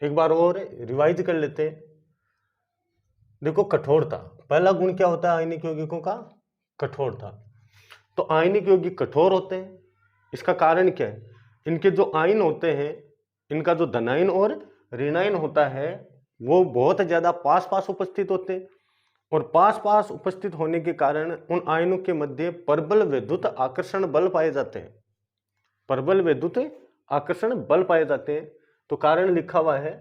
एक बार और रिवाइज कर लेते हैं। देखो कठोरता, पहला गुण क्या होता है आयनिक यौगिकों का? कठोरता। तो आयनिक यौगिक कठोर होते हैं, इसका कारण क्या है? इनके जो आयन होते हैं, इनका जो धनायन और ऋणायन होता है वो बहुत ज्यादा पास पास उपस्थित होते हैं, और पास पास उपस्थित होने के कारण उन आयनों के मध्य प्रबल विद्युत आकर्षण बल पाए जाते हैं। प्रबल विद्युत आकर्षण बल पाए जाते हैं। तो कारण लिखा हुआ है,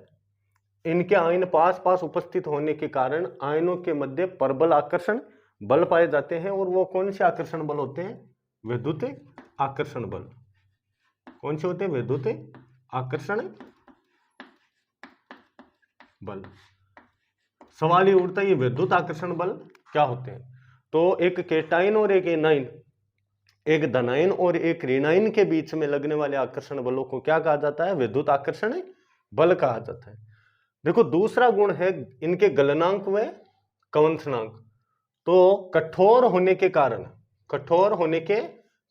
इनके आयन पास पास उपस्थित होने के कारण आयनों के मध्य प्रबल आकर्षण बल पाए जाते हैं। और वो कौन से आकर्षण बल होते हैं? विद्युत आकर्षण बल। कौन से होते हैं? विद्युत आकर्षण बल। सवाल ये उठता है, ये विद्युत आकर्षण बल क्या होते हैं? तो एक केटाइन और एक एनाइन, एक धनायन और एक ऋणायन के बीच में लगने वाले आकर्षण बलों को क्या कहा जाता है? विद्युत आकर्षण बल कहा जाता है। देखो दूसरा गुण है इनके गलनांक व कवंथनांक। तो कठोर होने के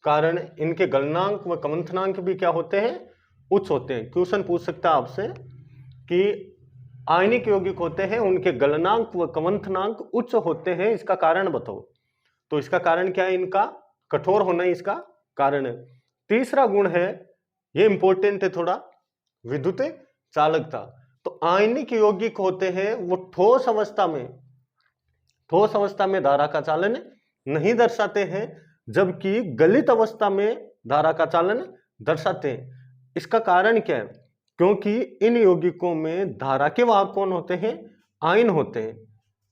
कारण इनके गलनांक व कवंथनांक भी क्या होते हैं? उच्च होते हैं। क्वेश्चन पूछ सकता है आपसे कि आयनिक यौगिक होते हैं, उनके गलनांक व कवंथनांक उच्च होते हैं, इसका कारण बताओ। तो इसका कारण क्या है? इनका कठोर होना ही इसका कारण है। तीसरा गुण है, ये इंपॉर्टेंट है थोड़ा, विद्युत चालकता। तो आयनिक यौगिक होते हैं वो ठोस अवस्था में धारा का चालन नहीं दर्शाते हैं, जबकि गलित अवस्था में धारा का चालन दर्शाते हैं। इसका कारण क्या है? क्योंकि इन यौगिकों में धारा के वाहक कौन होते हैं? आयन होते हैं।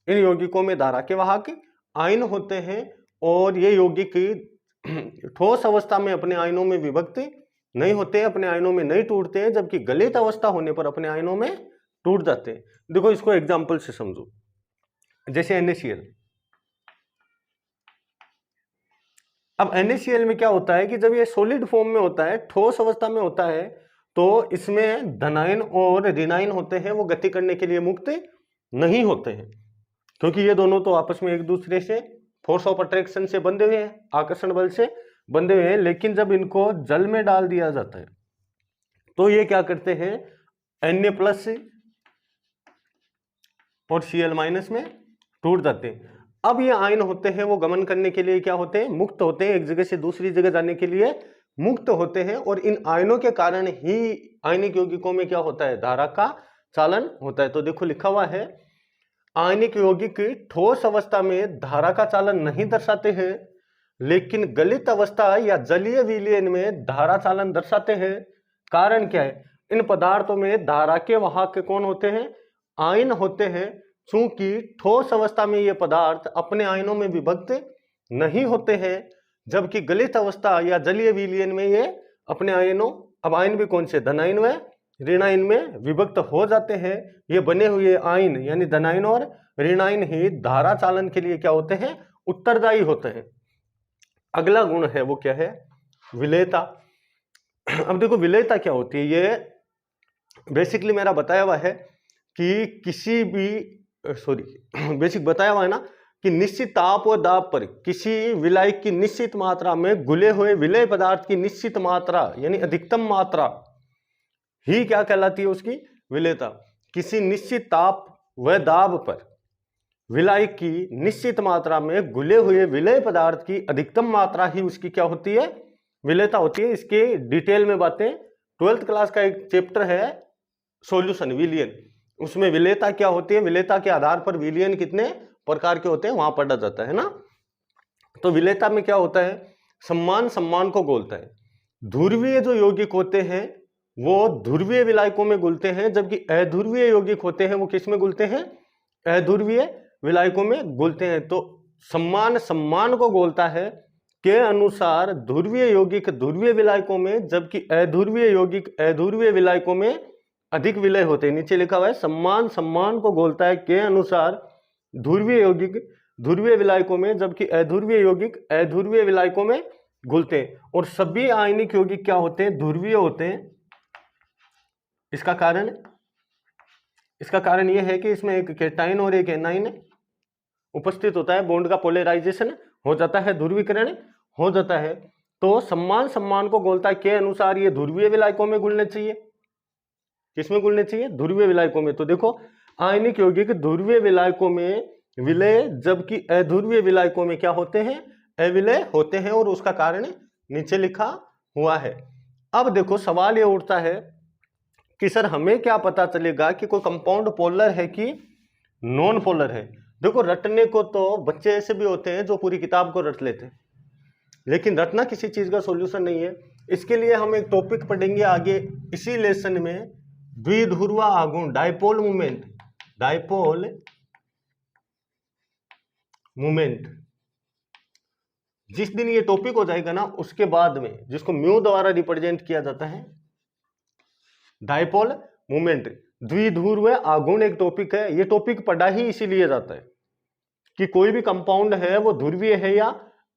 इन यौगिकों में धारा के वाहक आयन होते हैं, और ये यौगिक ठोस अवस्था में अपने आयनों में विभक्त नहीं होते, अपने आयनों में नहीं टूटते हैं, जबकि गलित अवस्था होने पर अपने आयनों में टूट जाते हैं। देखो इसको एग्जाम्पल से समझो, जैसे NaCl। अब NaCl में क्या होता है कि जब ये सॉलिड फॉर्म में होता है, ठोस अवस्था में होता है, तो इसमें धनायन और ऋणायन होते हैं, वो गति करने के लिए मुक्त नहीं होते हैं, क्योंकि ये दोनों तो आपस में एक दूसरे से फोर्स ऑफ अट्रैक्शन से बंधे हुए हैं, आकर्षण बल से बंधे हुए हैं। लेकिन जब इनको जल में डाल दिया जाता है तो ये क्या करते हैं? Na+ और Cl- में टूट जाते हैं। अब ये आयन होते हैं वो गमन करने के लिए क्या होते हैं? मुक्त होते हैं, एक जगह से दूसरी जगह जाने के लिए मुक्त होते हैं, और इन आयनों के कारण ही आयनिक यौगिकों में क्या होता है? धारा का चालन होता है। तो देखो लिखा हुआ है, आयनिक यौगिक ठोस अवस्था में धारा का चालन नहीं दर्शाते हैं, लेकिन गलित अवस्था या जलीय विलयन में धारा चालन दर्शाते हैं। कारण क्या है? इन पदार्थों में धारा के वाहक कौन होते हैं? आयन होते हैं। चूंकि ठोस अवस्था में ये पदार्थ अपने आयनों में विभक्त नहीं होते हैं, जबकि गलित अवस्था या जलीय विलयन में ये अपने आयनों, अब आयन भी कौन से? धनायन व ऋणायन में विभक्त हो जाते हैं। ये बने हुए आयन यानी धनायन और ऋणायन ही धारा चालन के लिए क्या होते हैं? उत्तरदायी होते हैं। अगला गुण है वो क्या है? विलेयता। अब देखो विलेयता क्या होती है, ये बेसिकली मेरा बताया हुआ है कि किसी भी बेसिक बताया हुआ है ना कि निश्चित ताप और दाब पर किसी विलायक की निश्चित मात्रा में घुले हुए विलेय पदार्थ की निश्चित मात्रा यानी अधिकतम मात्रा ही क्या कहलाती है? उसकी विलेयता। किसी निश्चित ताप व दाब पर विलायक की निश्चित मात्रा में घुले हुए विलेय पदार्थ की अधिकतम मात्रा ही उसकी क्या होती है? विलेयता होती है। इसके डिटेल में बातें 12th क्लास का एक चैप्टर है सॉल्यूशन विलयन, उसमें विलेयता क्या होती है, विलेयता के आधार पर विलयन कितने प्रकार के होते हैं वहां पढ़ा जाता है ना। तो विलेयता में क्या होता है? सम्मान को घोलता है। ध्रुवीय जो यौगिक होते हैं वो ध्रुवीय विलायकों में घुलते हैं, जबकि अध्रुवीय यौगिक होते हैं वो किस में घुलते हैं? अध्रुवीय विलायकों में घुलते हैं। तो सम्मान को घोलता है के अनुसार ध्रुवीय यौगिक ध्रुवीय विलायकों में, जबकि अध्रुवीय यौगिक अध्रुवीय विलायकों में अधिक विलय होते हैं। नीचे लिखा हुआ है सम्मान को घोलता है के अनुसार ध्रुवीय यौगिक ध्रुवीय विलायकों में, जबकि अध्रुवीय यौगिक अध्रुवीय विलायकों में घुलते हैं। और सभी आयनिक यौगिक क्या होते हैं? ध्रुवीय होते हैं। इसका कारण यह है कि इसमें एक केटाइन और एक एनाइन उपस्थित होता है, बॉन्ड का पोलराइजेशन हो जाता है, ध्रुवीकरण हो जाता है। तो सम्मान को घोलता है के अनुसार ये ध्रुवीय विलायकों में घुलने चाहिए, किसमें घुलने चाहिए? ध्रुवीय विलायकों में। तो देखो आयनिक यौगिक ध्रुवीय विलायकों में विलय, जबकि अध्रुवीय विलायकों में क्या होते हैं? अविलय होते हैं, और उसका कारण नीचे लिखा हुआ है। अब देखो सवाल ये उठता है कि सर हमें क्या पता चलेगा कि कोई कंपाउंड पोलर है कि नॉन पोलर है? देखो रटने को तो बच्चे ऐसे भी होते हैं जो पूरी किताब को रट लेते हैं, लेकिन रटना किसी चीज का सॉल्यूशन नहीं है। इसके लिए हम एक टॉपिक पढ़ेंगे आगे इसी लेसन में, द्विध्रुव आघूर्ण, डायपोल मूवमेंट, डायपोल मूवमेंट। जिस दिन ये टॉपिक हो जाएगा ना, उसके बाद में, जिसको म्यू द्वारा रिप्रेजेंट किया जाता है, डायपोल मूवमेंट, द्विध्रुव आघूर्ण एक टॉपिक है। ये टॉपिक पढ़ा ही इसीलिए जाता है कि कोई भी कंपाउंड है वो ध्रुवीय है या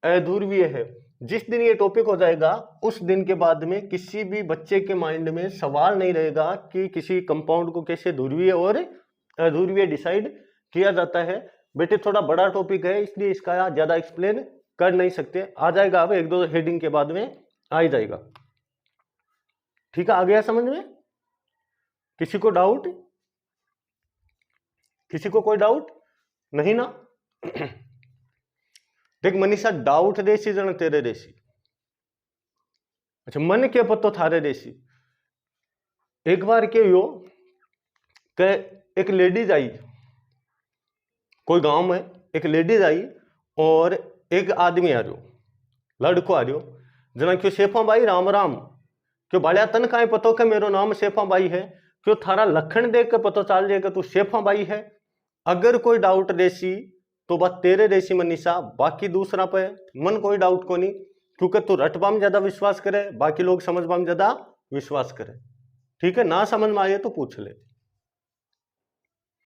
अध्रुवीय है। जिस दिन ये टॉपिक हो जाएगा, उस दिन के बाद में किसी भी बच्चे के माइंड में सवाल नहीं रहेगा कि किसी कंपाउंड को कैसे ध्रुवीय और अध्रुवीय डिसाइड किया जाता है। बेटे थोड़ा बड़ा टॉपिक है, इसलिए इसका ज्यादा एक्सप्लेन कर नहीं सकते। आ जाएगा, अब एक दो हेडिंग के बाद में आ ही जाएगा। ठीक है, आ गया समझ में? किसी को डाउट? किसी को कोई डाउट नहीं ना? देख मनीषा, डाउट देसी जन तेरे देसी। अच्छा, मन के पत्तो थारे देसी। एक बार के यो के एक लेडीज आई, कोई गांव में एक लेडीज आई और एक आदमी आ रहो, लड़को आ रहो, जना क्यों शेफा बाई राम राम, क्यों बालिया तन का पतो के मेरो नाम शेफा बाई है, क्यों थारा लखन देख के पतो चल जाएगा तू शेफा बाई है। अगर कोई डाउट देसी तो बात तेरे देसी मनीषा, बाकी दूसरा पे मन कोई डाउट को नहीं, क्योंकि तू रटबा में ज्यादा विश्वास करे, बाकी लोग समझबा में ज्यादा विश्वास करे। ठीक है, ना समझ में आए तो पूछ ले।